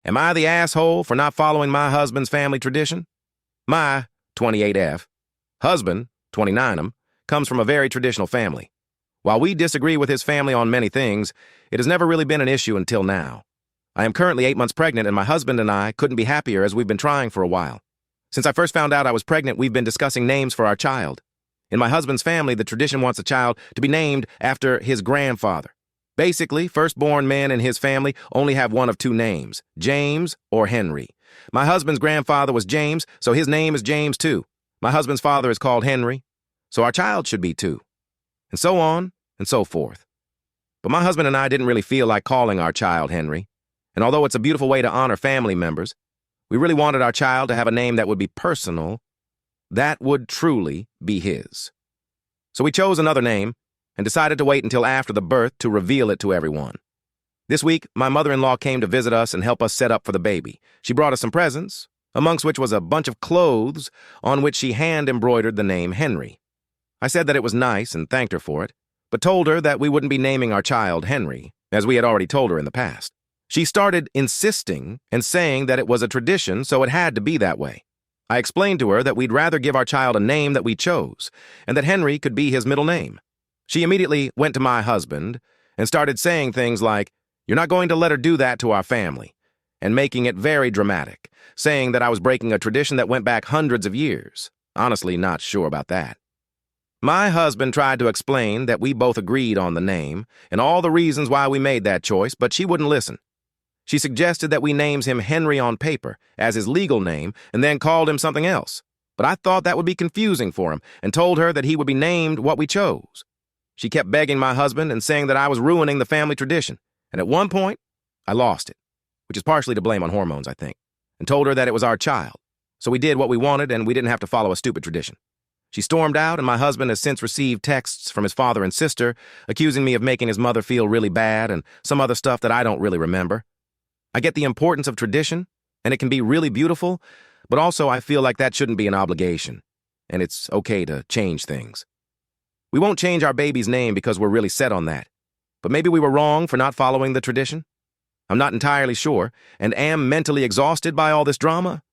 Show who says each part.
Speaker 1: Am I the asshole for not following my husband's family tradition? My 28F husband, 29M, comes from a very traditional family. While we disagree with his family on many things, it has never really been an issue until now. I am currently 8 months pregnant, and my husband and I couldn't be happier as we've been trying for a while. Since I first found out I was pregnant, we've been discussing names for our child. In my husband's family, the tradition wants a child to be named after his grandfather. Basically, firstborn men in his family only have one of two names, James or Henry. My husband's grandfather was James, so his name is James too. My husband's father is called Henry, so our child should be too. And so on and so forth. But my husband and I didn't really feel like calling our child Henry. And although it's a beautiful way to honor family members, we really wanted our child to have a name that would be personal, that would truly be his. So we chose another name and decided to wait until after the birth to reveal it to everyone. This week, my mother-in-law came to visit us and help us set up for the baby. She brought us some presents, amongst which was a bunch of clothes on which she hand-embroidered the name Henry. I said that it was nice and thanked her for it, but told her that we wouldn't be naming our child Henry, as we had already told her in the past. She started insisting and saying that it was a tradition, so it had to be that way. I explained to her that we'd rather give our child a name that we chose, and that Henry could be his middle name. She immediately went to my husband and started saying things like, "You're not going to let her do that to our family," and making it very dramatic, saying that I was breaking a tradition that went back hundreds of years. Honestly, not sure about that. My husband tried to explain that we both agreed on the name and all the reasons why we made that choice, but she wouldn't listen. She suggested that we names him Henry on paper as his legal name and then called him something else. But I thought that would be confusing for him and told her that he would be named what we chose. She kept begging my husband and saying that I was ruining the family tradition. And at one point, I lost it, which is partially to blame on hormones, I think, and told her that it was our child. So we did what we wanted and we didn't have to follow a stupid tradition. She stormed out, and my husband has since received texts from his father and sister accusing me of making his mother feel really bad and some other stuff that I don't really remember. I get the importance of tradition, and it can be really beautiful, but also I feel like that shouldn't be an obligation, and it's okay to change things. We won't change our baby's name because we're really set on that, but maybe we were wrong for not following the tradition? I'm not entirely sure, and am mentally exhausted by all this drama,